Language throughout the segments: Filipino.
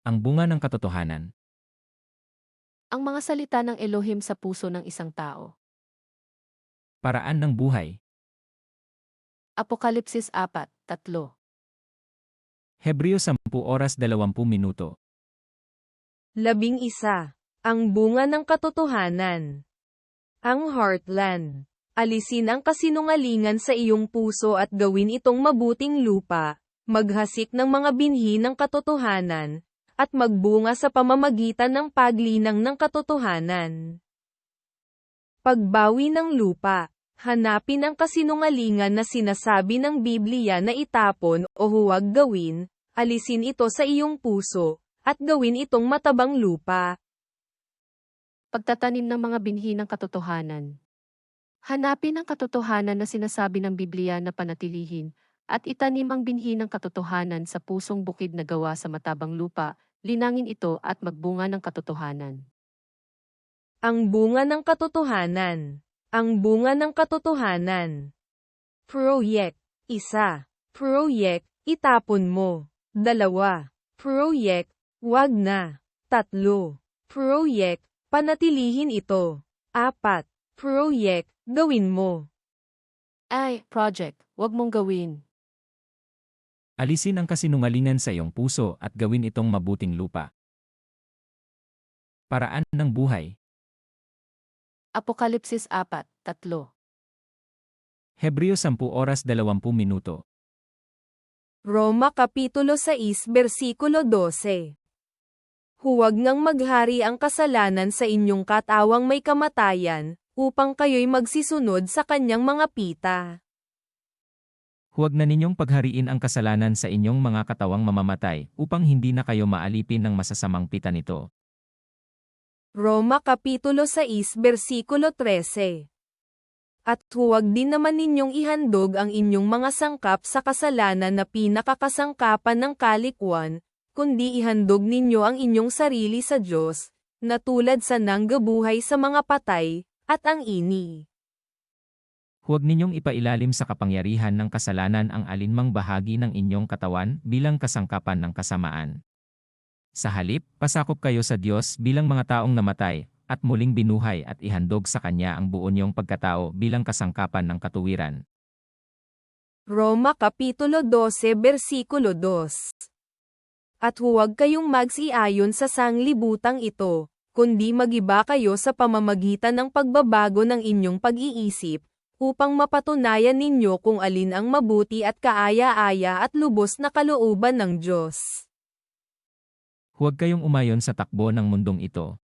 Ang bunga ng katotohanan. Ang mga salita ng Elohim sa puso ng isang tao. Paraan ng buhay. Apokalipsis 4:3. Hebreo 10:20. 11. Ang bunga ng katotohanan. Ang heartland. Alisin ang kasinungalingan sa iyong puso at gawin itong mabuting lupa, maghasik ng mga binhi ng katotohanan, at magbunga sa pamamagitan ng paglinang ng katotohanan. Pagbawi ng lupa. Hanapin ang kasinungalingan na sinasabi ng Biblia na itapon o huwag gawin, alisin ito sa iyong puso, at gawin itong matabang lupa. Pagtatanim ng mga binhi ng katotohanan. Hanapin ang katotohanan na sinasabi ng Biblia na panatilihin, at itanim ang binhi ng katotohanan sa pusong bukid na gawa sa matabang lupa, linangin ito at magbunga ng katotohanan. Ang bunga ng katotohanan. Ang bunga ng katotohanan. Proyek. 1. Proyek, itapon mo. 2. Proyek, wag na. 3. Proyek, panatilihin ito. 4. Proyek, gawin mo. Project, wag mong gawin. Alisin ang kasinungalingan sa iyong puso at gawin itong mabuting lupa. Paraan ng buhay. Apokalipsis 4:3. Hebreo 10:20. Roma Kapitulo 6 Versikulo 12. Huwag ngang maghari ang kasalanan sa inyong katawang may kamatayan, upang kayo'y magsisunod sa kanyang mga pita. Huwag na ninyong paghariin ang kasalanan sa inyong mga katawang mamamatay, upang hindi na kayo maalipin ng masasamang pita nito. Roma Kapitulo 6 Versikulo 13. At huwag din naman ninyong ihandog ang inyong mga sangkap sa kasalanan na pinakakasangkapan ng kalikwan, kundi ihandog ninyo ang inyong sarili sa Diyos, na tulad sa nanggabuhay sa mga patay, at ang ini. Huwag ninyong ipailalim sa kapangyarihan ng kasalanan ang alinmang bahagi ng inyong katawan bilang kasangkapan ng kasamaan. Sa halip, pasakop kayo sa Diyos bilang mga taong namatay, at muling binuhay at ihandog sa Kanya ang buo niyong pagkatao bilang kasangkapan ng katuwiran. Roma Kapitulo 12 Versikulo 2. At huwag kayong magsiayon sa sanglibutang ito, kundi magiba kayo sa pamamagitan ng pagbabago ng inyong pag-iisip, upang mapatunayan ninyo kung alin ang mabuti at kaaya-aya at lubos na kalooban ng Diyos. Huwag kayong umayon sa takbo ng mundong ito.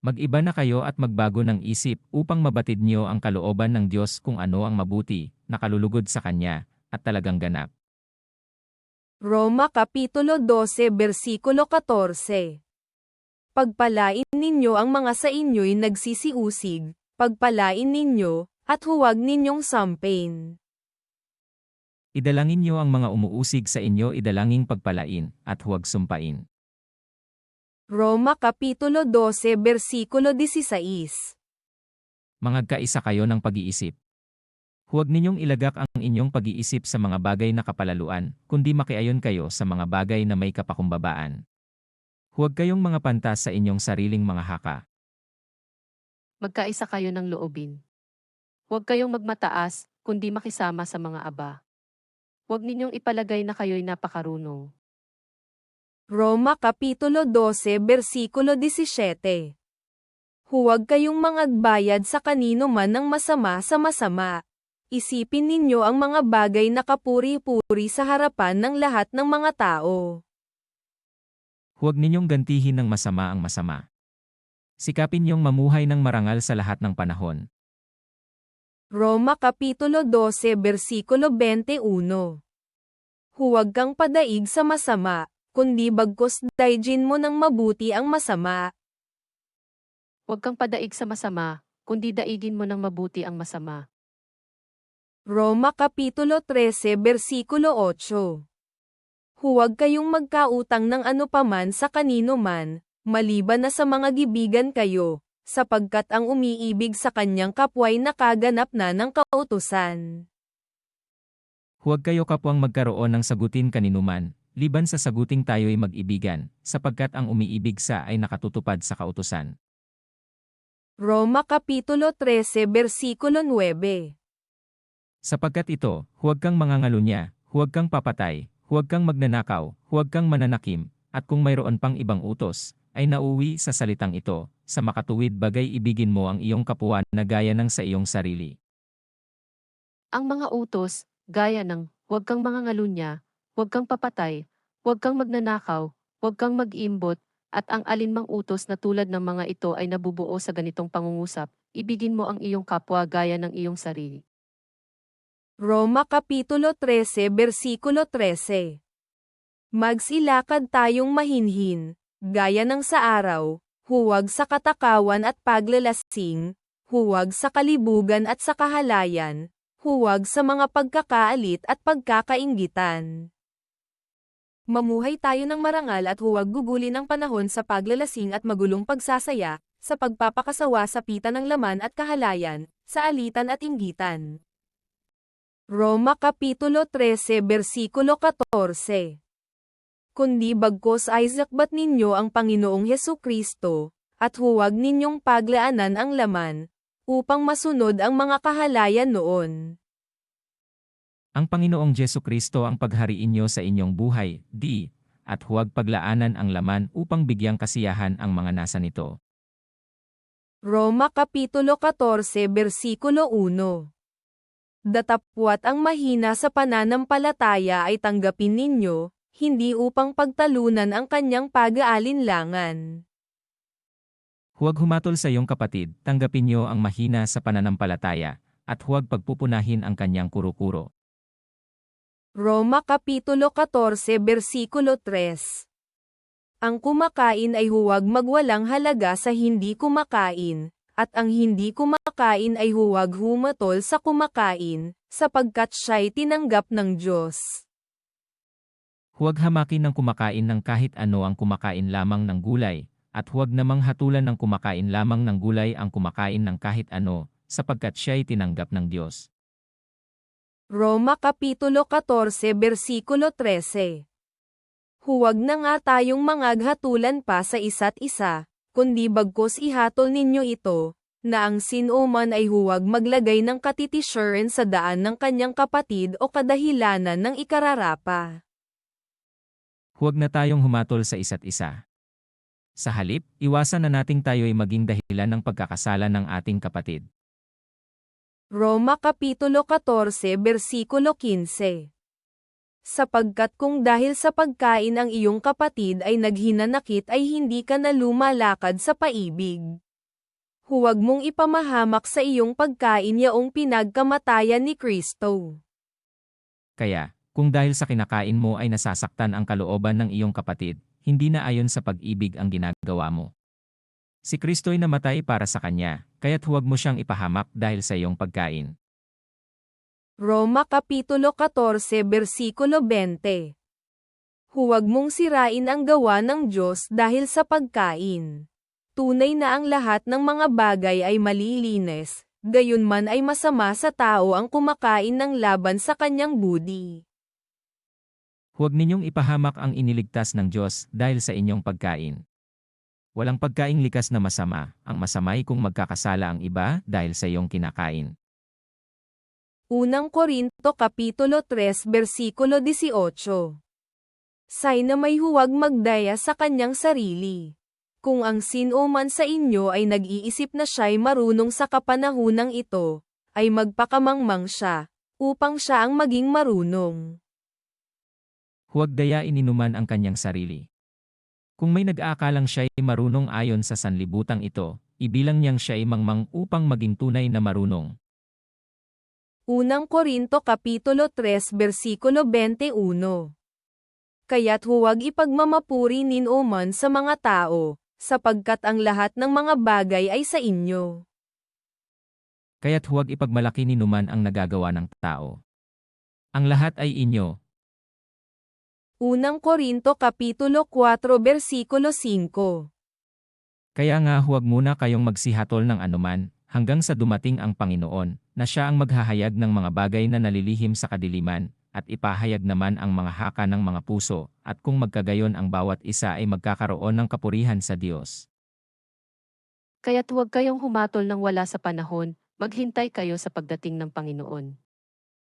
Mag-iba na kayo at magbago ng isip upang mabatid niyo ang kalooban ng Diyos kung ano ang mabuti, nakalulugod sa Kanya, at talagang ganap. Roma Kapitulo 12 Versikulo 14. Pagpalain ninyo ang mga sa inyo'y nagsisiusig, pagpalain ninyo, at huwag ninyong sampain. Idalangin niyo ang mga umuusig sa inyo, idalanging pagpalain, at huwag sumpain. Roma Kapitulo 12 Versikulo 16. Mangagkaisa kayo ng pag-iisip. Huwag ninyong ilagak ang inyong pag-iisip sa mga bagay na kapalaluan, kundi makiayon kayo sa mga bagay na may kapakumbabaan. Huwag kayong mga pantas sa inyong sariling mga haka. Magkaisa kayo ng loobin. Huwag kayong magmataas, kundi makisama sa mga aba. Huwag ninyong ipalagay na kayo'y napakarunong. Roma Kapitulo 12 Versikulo 17. Huwag kayong mangagbayad sa kanino man ng masama sa masama. Isipin ninyo ang mga bagay na kapuri-puri sa harapan ng lahat ng mga tao. Huwag ninyong gantihin ng masama ang masama. Sikapin niyong mamuhay ng marangal sa lahat ng panahon. Roma Kapitulo 12 Versikulo 21. Huwag kang padaig sa masama, kundi bagkus daigin mo ng mabuti ang masama. Huwag kang padaig sa masama, kundi daigin mo ng mabuti ang masama. Roma Kapitulo 13 Versikulo 8. Huwag kayong magkautang ng anupaman sa kanino man, maliban na sa mga gibigan kayo, sapagkat ang umiibig sa kanyang kapwa'y nakaganap na ng kautusan. Huwag kayo kapwang magkaroon ng sagutin kaninuman, liban sa saguting tayo'y mag-ibigan, sapagkat ang umiibig sa ay nakatutupad sa kautusan. Roma Kapitulo 13 Versikulo 9. Sapagkat ito, huwag kang mangangalunya, huwag kang papatay, huwag kang magnanakaw, huwag kang mananakim, at kung mayroon pang ibang utos, ay nauwi sa salitang ito, sa makatuwid bagay ibigin mo ang iyong kapwa na gaya ng sa iyong sarili. Ang mga utos, gaya ng huwag kang mangangalunya, huwag kang papatay, huwag kang magnanakaw, huwag kang mag-imbot, at ang alinmang utos na tulad ng mga ito ay nabubuo sa ganitong pangungusap, ibigin mo ang iyong kapwa gaya ng iyong sarili. Roma Kapitulo 13 Versikulo 13. Magsilakad tayong mahinhin, gaya ng sa araw, huwag sa katakawan at paglalasing, huwag sa kalibugan at sa kahalayan, huwag sa mga pagkakaalit at pagkakainggitan. Mamuhay tayo ng marangal at huwag gugulin ang panahon sa paglalasing at magulong pagsasaya, sa pagpapakasawa sa pita ng laman at kahalayan, sa alitan at inggitan. Roma Kapitulo 13 Versikulo 14. Kundi bagkos ay sakbat ninyo ang Panginoong Hesukristo, at huwag ninyong paglaanan ang laman, upang masunod ang mga kahalayan noon. Ang Panginoong Jesucristo ang paghariin niyo sa inyong buhay, at huwag paglaanan ang laman upang bigyang kasiyahan ang mga nasa nito. Roma Kapitulo 14 Versikulo 1. Datapwat ang mahina sa pananampalataya ay tanggapin ninyo, hindi upang pagtalunan ang kanyang pag-aalinlangan. Huwag humatol sa iyong kapatid, tanggapin niyo ang mahina sa pananampalataya, at huwag pagpupunahin ang kanyang kuro-kuro. Roma Kapitulo 14 Versikulo 3. Ang kumakain ay huwag magwalang halaga sa hindi kumakain, at ang hindi kumakain ay huwag humatol sa kumakain, sapagkat siya'y tinanggap ng Diyos. Huwag hamakin ng kumakain ng kahit ano ang kumakain lamang ng gulay, at huwag namang hatulan ng kumakain lamang ng gulay ang kumakain ng kahit ano, sapagkat siya'y tinanggap ng Diyos. Roma Kapitulo 14 Versikulo 13. Huwag na nga tayong mangaghatulan pa sa isa't isa, kundi bagkos ihatol ninyo ito, na ang sino-man ay huwag maglagay ng katitisyaran sa daan ng kanyang kapatid o kadahilanan ng ikararapa. Huwag na tayong humatol sa isa't isa. Sa halip, iwasan na nating tayo'y maging dahilan ng pagkakasala ng ating kapatid. Roma Kapitulo 14 Versikulo 15. Sapagkat kung dahil sa pagkain ang iyong kapatid ay naghinanakit ay hindi ka na lumalakad sa paibig. Huwag mong ipamahamak sa iyong pagkain yaong pinagkamatayan ni Kristo. Kaya, kung dahil sa kinakain mo ay nasasaktan ang kalooban ng iyong kapatid, hindi na ayon sa pag-ibig ang ginagawa mo. Si Kristo'y namatay para sa kanya, kaya't huwag mo siyang ipahamak dahil sa iyong pagkain. Roma Kapitulo 14 Versikulo 20. Huwag mong sirain ang gawa ng Diyos dahil sa pagkain. Tunay na ang lahat ng mga bagay ay malilinis, gayunman ay masama sa tao ang kumakain ng laban sa kanyang budi. Huwag ninyong ipahamak ang iniligtas ng Diyos dahil sa inyong pagkain. Walang pagkaing likas na masama, ang masamay kung magkakasala ang iba dahil sa iyong kinakain. Unang Korinto Kapitulo 3 Versikulo 18. Say na may huwag magdaya sa kanyang sarili. Kung ang sino man sa inyo ay nag-iisip na siya'y marunong sa kapanahunang ito, ay magpakamangmang siya, upang siya ang maging marunong. Huwag dayain inuman ang kanyang sarili. Kung may nag-aakalang siya'y marunong ayon sa sanlibutang ito, ibilang niyang siya'y mangmang upang maging tunay na marunong. Unang Korinto Kapitulo 3 Versikulo 21. Kaya't huwag ipagmamapuri ninuman sa mga tao, sapagkat ang lahat ng mga bagay ay sa inyo. Kaya't huwag ipagmalaki ninuman ang nagagawa ng tao. Ang lahat ay inyo. Unang Korinto Kapitulo 4 Versikulo 5. Kaya nga huwag muna kayong magsihatol ng anuman, hanggang sa dumating ang Panginoon, na siya ang maghahayag ng mga bagay na nalilihim sa kadiliman, at ipahayag naman ang mga haka ng mga puso, at kung magkagayon ang bawat isa ay magkakaroon ng kapurihan sa Diyos. Kaya't huwag kayong humatol ng wala sa panahon, maghintay kayo sa pagdating ng Panginoon.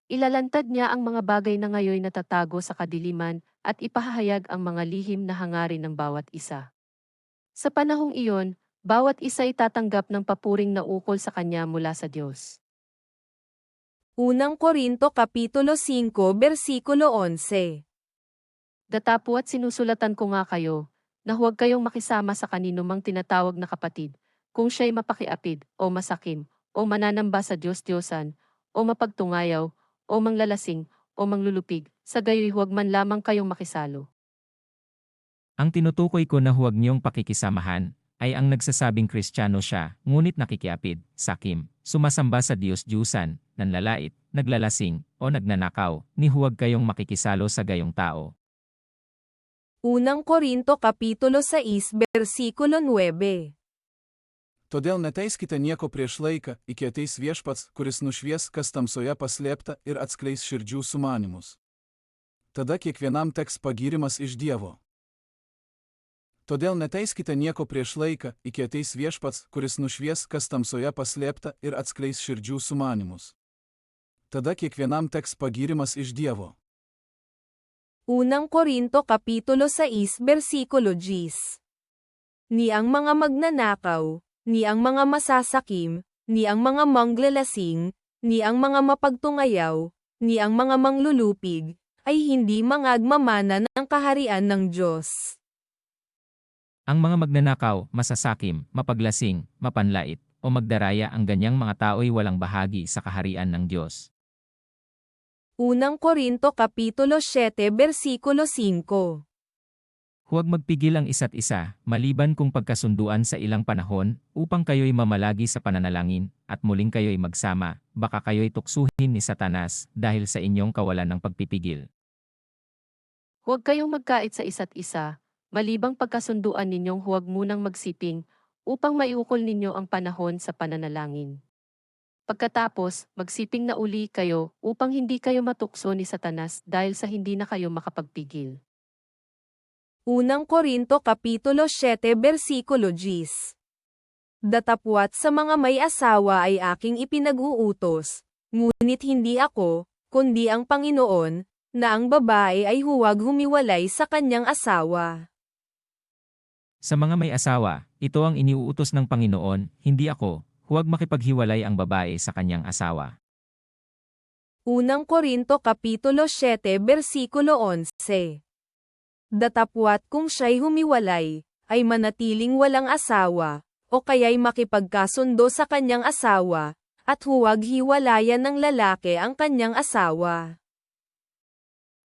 Ilalantad niya ang mga bagay na ngayon natatago sa kadiliman at ipahahayag ang mga lihim na hangarin ng bawat isa. Sa panahong iyon, bawat isa ay tatanggap ng papuring na ukol sa kanya mula sa Diyos. Unang Korinto Kapitulo 5 Versikulo 11. Datapwat sinusulatan ko nga kayo, na huwag kayong makisama sa kaninumang tinatawag na kapatid, kung siya'y mapakiapid, o masakim, o mananamba sa Diyos-Diyosan, o mapagtungayaw, o manglalasing, o manglulupig, sa gayoy huwag man lamang kayong makisalo. Ang tinutukoy ko na huwag niyong pakikisamahan, ay ang nagsasabing Kristiyano siya, ngunit nakikiapid, sakim, sumasamba sa Diyos-Diyusan, nanlalait, naglalasing, o nagnanakaw, ni huwag kayong makikisalo sa gayong tao. Unang Korinto Kapitulo 6 Versikulo 9. Todėl neteiskite nieko prieš laiką, iki ateis viešpats, kuris nušvies, kas tamsoje paslėpta ir atskleis širdžių sumanimus. Tada kiekvienam teks pagyrimas iš Dievo. Todėl neteiskite nieko prieš laiką, iki ateis viešpats, kuris nušvies, kas tamsoje paslėpta ir atskleis širdžių sumanimus. Tada kiekvienam teks pagyrimas iš Dievo. Unang Korinto Kapitulo 6 Versikulo 10. Ni ang mga magnanakaw, ni ang mga masasakim, ni ang mga manglalasing, ni ang mga mapagtungayaw, ni ang mga manglulupig, ay hindi mangagmamana ng kaharian ng Diyos. Ang mga magnanakaw, masasakim, mapaglasing, mapanlait, o magdaraya ang ganyang mga tao'y walang bahagi sa kaharian ng Diyos. Unang Korinto Kapitulo 7 Versikulo 5. Huwag magpigil ang isa't isa, maliban kung pagkasunduan sa ilang panahon, upang kayo'y mamalagi sa pananalangin, at muling kayo'y magsama, baka kayo'y tuksuhin ni Satanas, dahil sa inyong kawalan ng pagpipigil. Huwag kayong magkait sa isa't isa, malibang pagkasunduan ninyong huwag munang magsiping, upang maiukol ninyo ang panahon sa pananalangin. Pagkatapos, magsiping na uli kayo upang hindi kayo matukso ni Satanas dahil sa hindi na kayo makapagpigil. Unang Korinto Kapitulo 7 Versikulo 10. Datapwat sa mga may asawa ay aking ipinag-uutos, ngunit hindi ako, kundi ang Panginoon, na ang babae ay huwag humiwalay sa kanyang asawa. Sa mga may asawa, ito ang iniuutos ng Panginoon, hindi ako, huwag makipaghiwalay ang babae sa kanyang asawa. Unang Korinto Kapitulo 7 Versikulo 11. Datapwat kung siya'y humiwalay, ay manatiling walang asawa, o kaya'y makipagkasundo sa kanyang asawa, at huwag hiwalayan ng lalaki ang kanyang asawa.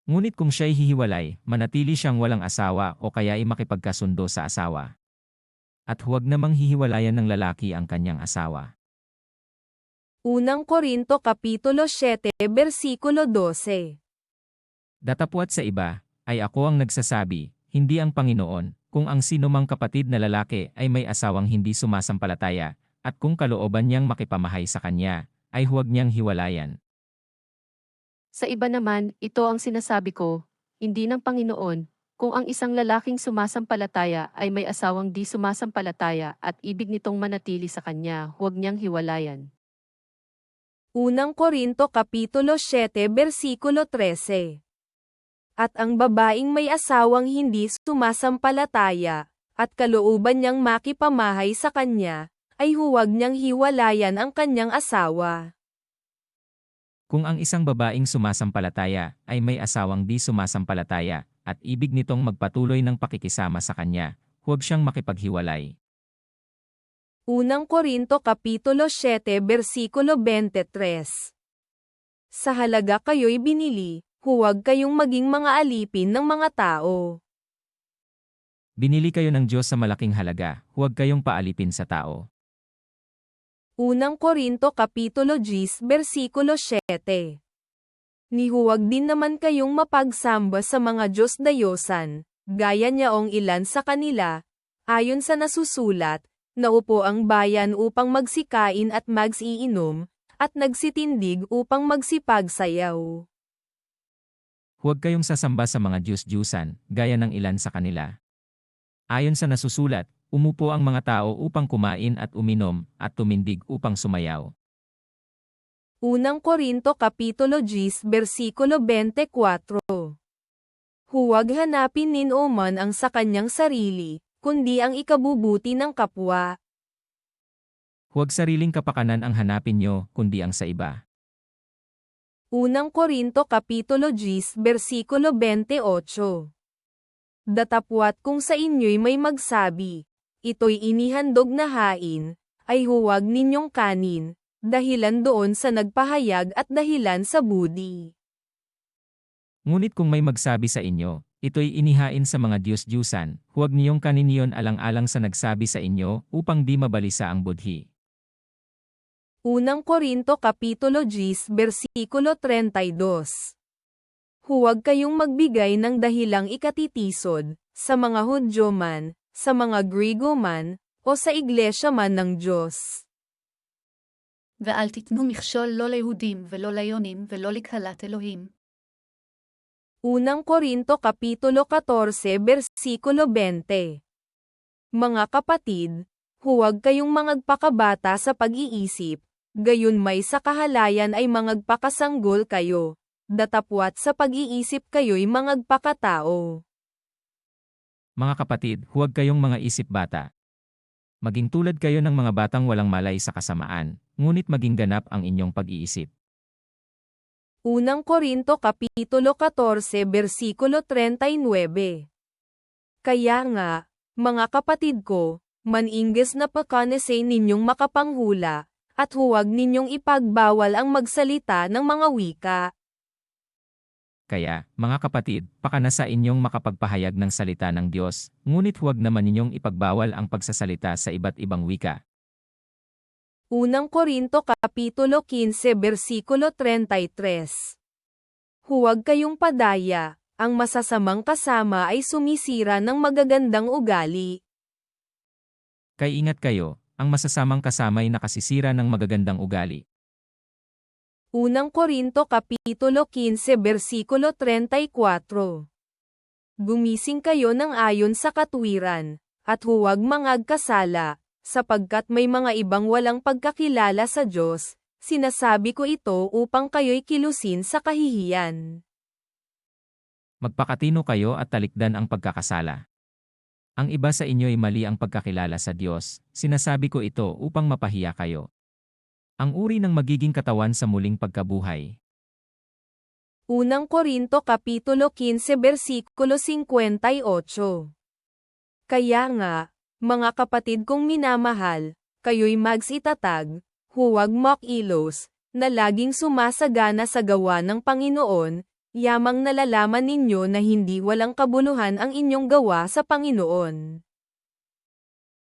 Ngunit kung siya'y hihiwalay, manatili siyang walang asawa o kaya'y makipagkasundo sa asawa. At huwag namang hihiwalayan ng lalaki ang kanyang asawa. Unang Korinto Kapitulo 7 Versikulo 12. Datapwat sa iba, ay ako ang nagsasabi, hindi ang Panginoon, kung ang sinumang kapatid na lalaki ay may asawang hindi sumasampalataya, at kung kalooban niyang makipamahay sa kanya, ay huwag niyang hiwalayan. Sa iba naman, ito ang sinasabi ko, hindi ng Panginoon, kung ang isang lalaking sumasampalataya ay may asawang di sumasampalataya at ibig nitong manatili sa kanya, huwag niyang hiwalayan. Unang Korinto Kapitulo 7 Versikulo 13. At ang babaeng may asawang hindi sumasampalataya, at kalooban niyang makipamahay sa kanya, ay huwag niyang hiwalayan ang kanyang asawa. Kung ang isang babaeng sumasampalataya ay may asawang di sumasampalataya, at ibig nitong magpatuloy ng pakikisama sa kanya, huwag siyang makipaghiwalay. Unang Korinto Kapitulo 7 Versikulo 23. Sa halaga kayo'y binili, huwag kayong maging mga alipin ng mga tao. Binili kayo ng Diyos sa malaking halaga, huwag kayong paalipin sa tao. Unang Korinto Kapitulo 10 Versikulo 7. Ni huwag din naman kayong mapagsamba sa mga Diyos-dayosan, gaya niyaong ilan sa kanila, ayon sa nasusulat, naupo ang bayan upang magsikain at magsiinom, at nagsitindig upang magsipagsayaw. Huwag kayong sasamba sa mga Diyos-Diyusan, gaya ng ilan sa kanila. Ayon sa nasusulat, umupo ang mga tao upang kumain at uminom, at tumindig upang sumayaw. Unang Korinto Kapitulo 10 versikulo 24. Huwag hanapin ninyo man ang sa kanyang sarili, kundi ang ikabubuti ng kapwa. Huwag sariling kapakanan ang hanapin nyo, kundi ang sa iba. Unang Korinto Kapitulo 10 versikulo 28. Datapwat kung sa inyo'y may magsabi, ito'y inihandog na hain, ay huwag ninyong kanin, dahilan doon sa nagpahayag at dahilan sa budi. Ngunit kung may magsabi sa inyo, ito'y inihain sa mga Diyos-Diyusan, huwag niyong kanin iyon alang-alang sa nagsabi sa inyo, upang di mabalisa ang budhi. Unang Korinto Kapitulo 10 versikulo 32. Huwag kayong magbigay ng dahilang ikatitisod, sa mga Hudyo man, sa mga Griego man, o sa iglesia man ng Diyos. ואל תיתנו מכשול לא ליהודים ולא ליונים ולא לקהלת אלוהים. Unang Korinto Kapitulo 14 versikulo 20. Mga kapatid, huwag kayong mangagpakabata sa pag-iisip, gayon may sa kahalayan ay mangagpakasanggol kayo, datapwat sa pag-iisip kayo'y mangagpakatao. Mga kapatid, huwag kayong mga isip bata. Maging tulad kayo ng mga batang walang malay sa kasamaan, ngunit maging ganap ang inyong pag-iisip. Unang Korinto Kapitulo 14 versikulo 39. Kaya nga, mga kapatid ko, maningges na pagkanesay ninyong makapanghula, at huwag ninyong ipagbawal ang magsalita ng mga wika. Kaya, mga kapatid, pakana sa inyong makapagpahayag ng salita ng Diyos, ngunit huwag naman ninyong ipagbawal ang pagsasalita sa iba't ibang wika. Unang Korinto Kapitulo 15 versikulo 33. Huwag kayong padaya, ang masasamang kasama ay sumisira ng magagandang ugali. Kaya ingat kayo, ang masasamang kasama'y nakasisira ng magagandang ugali. Unang Korinto Kapitulo 15 versikulo 34. Gumising kayo ng ayon sa katuwiran, at huwag mangagkasala, sapagkat may mga ibang walang pagkakilala sa Diyos, sinasabi ko ito upang kayo'y kilusin sa kahihiyan. Magpakatino kayo at talikdan ang pagkakasala. Ang iba sa inyo'y mali ang pagkakilala sa Diyos, sinasabi ko ito upang mapahiya kayo. Ang uri ng magiging katawan sa muling pagkabuhay. Unang Korinto Kapitulo 15 versikulo 58. Kaya nga, mga kapatid kong minamahal, kayo'y magsitatag, huwag makilos, na laging sumasagana sa gawa ng Panginoon, yamang nalalaman ninyo na hindi walang kabuluhan ang inyong gawa sa Panginoon.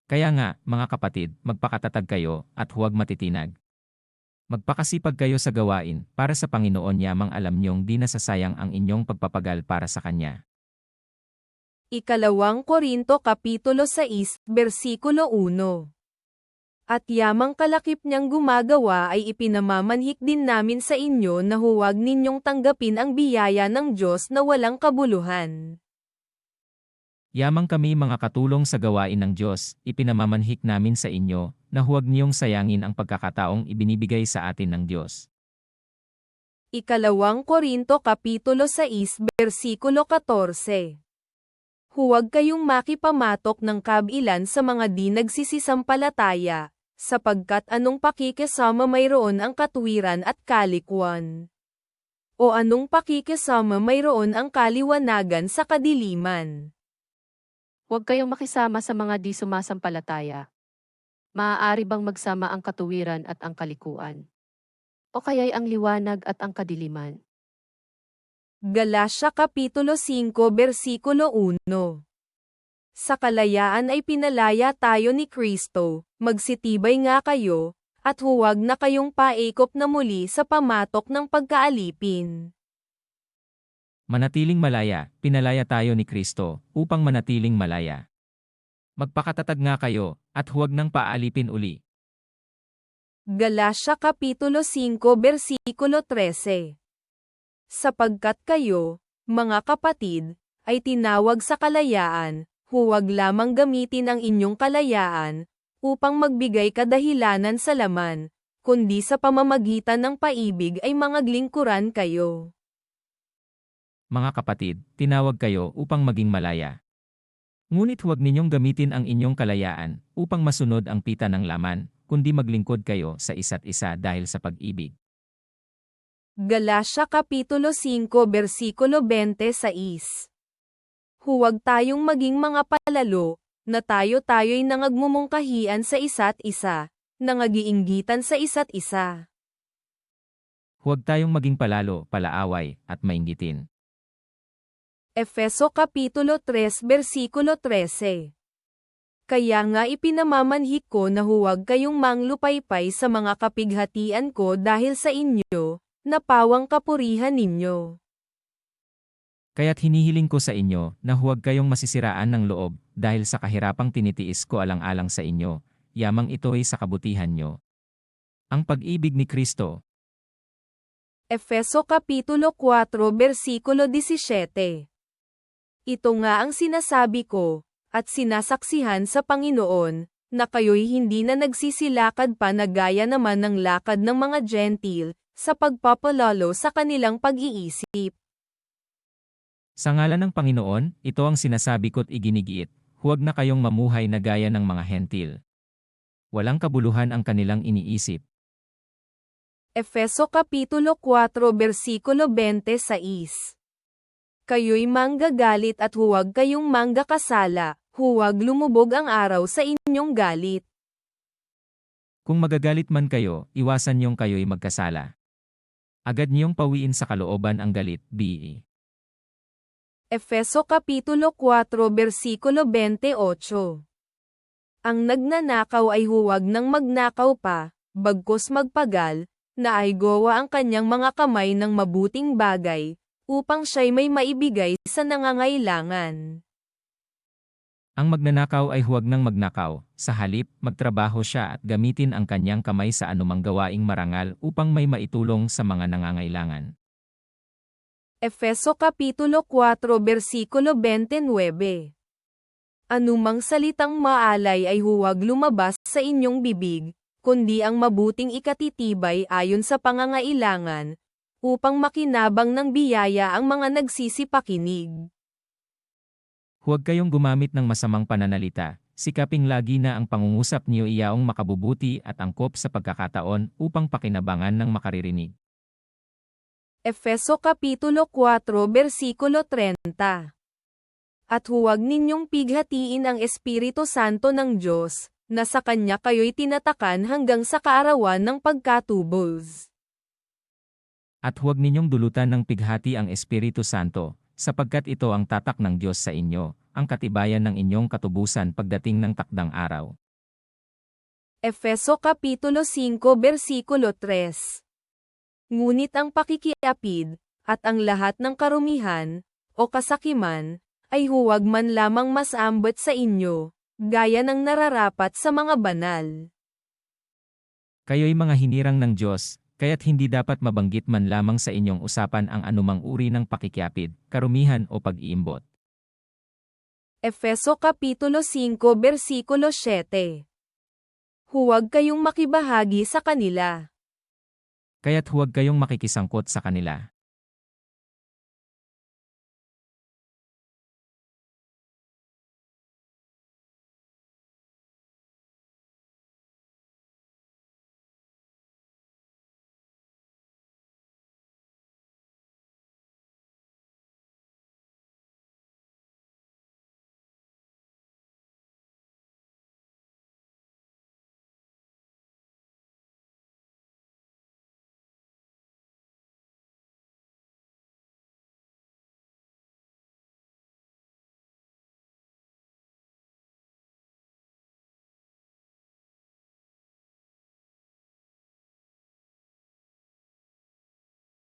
Kaya nga, mga kapatid, magpakatatag kayo at huwag matitinag. Magpakasipag kayo sa gawain para sa Panginoon yamang alam niyong di nasasayang ang inyong pagpapagal para sa Kanya. Ikalawang Korinto Kapitulo 6 versikulo 1. At yamang kalakip niyang gumagawa ay ipinamamanhik din namin sa inyo na huwag ninyong tanggapin ang biyaya ng Diyos na walang kabuluhan. Yamang kami mga katulong sa gawain ng Diyos, ipinamamanhik namin sa inyo, na huwag niyong sayangin ang pagkakataong ibinibigay sa atin ng Diyos. Ikalawang Korinto Kapitulo 6 versikulo 14. Huwag kayong makipamatok ng kabilan sa mga di nagsisisampalataya, sapagkat anong pakikisama mayroon ang katuwiran at kalikwan? O anong pakikisama mayroon ang kaliwanagan sa kadiliman? Huwag kayong makisama sa mga di sumasampalataya. Maaari bang magsama ang katuwiran at ang kalikuan? O kaya'y ang liwanag at ang kadiliman? Galasya Kapitulo 5 versikulo 1. Sa kalayaan ay pinalaya tayo ni Kristo, magsitibay nga kayo, at huwag na kayong paikop na muli sa pamatok ng pagkaalipin. Manatiling malaya, pinalaya tayo ni Kristo, upang manatiling malaya. Magpakatatag nga kayo, at huwag nang paalipin uli. Galasya Kapitulo 5 versikulo 13. Sapagkat kayo, mga kapatid, ay tinawag sa kalayaan, huwag lamang gamitin ang inyong kalayaan upang magbigay kadahilanan sa laman, kundi sa pamamagitan ng paibig ay mangaglingkuran kayo. Mga kapatid, tinawag kayo upang maging malaya. Ngunit huwag ninyong gamitin ang inyong kalayaan upang masunod ang pita ng laman, kundi maglingkod kayo sa isa't isa dahil sa pag-ibig. Galatia Kapitulo 5 versikulo 26. Huwag tayong maging mga palalo, na tayo-tayo'y nangagmumungkahian sa isa't isa, nangagiinggitan sa isa't isa. Huwag tayong maging palalo, palaaway, at mainggitin. Efeso Kapitulo 3 versikulo 13. Kaya nga ipinamamanhik ko na huwag kayong manglupaypay sa mga kapighatian ko dahil sa inyo, na pawang kapurihan ninyo. Kaya't hinihiling ko sa inyo na huwag kayong masisiraan ng loob dahil sa kahirapang tinitiis ko alang-alang sa inyo, yamang ito'y sa kabutihan nyo. Ang pag-ibig ni Kristo. Efeso Kapitulo 4 versikulo 17. Ito nga ang sinasabi ko, at sinasaksihan sa Panginoon, na kayo'y hindi na nagsisilakad pa na gaya naman ng lakad ng mga Gentil, sa pagpapalalo sa kanilang pag-iisip. Sa ngalan ng Panginoon, ito ang sinasabi ko't iginigiit, huwag na kayong mamuhay na gaya ng mga hentil. Walang kabuluhan ang kanilang iniisip. Efeso Kapitulo 4 versikulo 26. Kayo'y manggagalit at huwag kayong manggakasala, huwag lumubog ang araw sa inyong galit. Kung magagalit man kayo, iwasan niyong kayo'y magkasala. Agad niyong pawiin sa kalooban ang galit, B.E. Efeso Kapitulo 4 versikulo 28. Ang nagnanakaw ay huwag nang magnakaw pa, bagkus magpagal, na ay gawa ang kanyang mga kamay ng mabuting bagay, upang siya'y may maibigay sa nangangailangan. Ang magnanakaw ay huwag nang magnakaw, sa halip, magtrabaho siya at gamitin ang kanyang kamay sa anumang gawaing marangal upang may maitulong sa mga nangangailangan. Efeso Kapitulo 4 versikulo 29. Anumang salitang maalay ay huwag lumabas sa inyong bibig, kundi ang mabuting ikatitibay ayon sa pangangailangan, upang makinabang ng biyaya ang mga nagsisipakinig. Huwag kayong gumamit ng masamang pananalita, sikaping lagi na ang pangungusap niyo iyaong makabubuti at angkop sa pagkakataon upang pakinabangan ng makaririnig. Efeso Kapitulo 4 versikulo 30. At huwag ninyong pighatiin ang Espiritu Santo ng Diyos, na sa Kanya kayo'y tinatakan hanggang sa kaarawan ng pagkatubos. At huwag ninyong dulutan ng pighati ang Espiritu Santo, sapagkat ito ang tatak ng Diyos sa inyo, ang katibayan ng inyong katubusan pagdating ng takdang araw. Efeso Kapitulo 5 versikulo 3. Ngunit ang pakikiapid, at ang lahat ng karumihan, o kasakiman, ay huwag man lamang masambot sa inyo, gaya ng nararapat sa mga banal. Kayo'y mga hinirang ng Diyos, kaya't hindi dapat mabanggit man lamang sa inyong usapan ang anumang uri ng pakikiapid, karumihan o pag-iimbot. Efeso Kapitulo 5 versikulo 7. Huwag kayong makibahagi sa kanila. Kaya't huwag kayong makikisangkot sa kanila.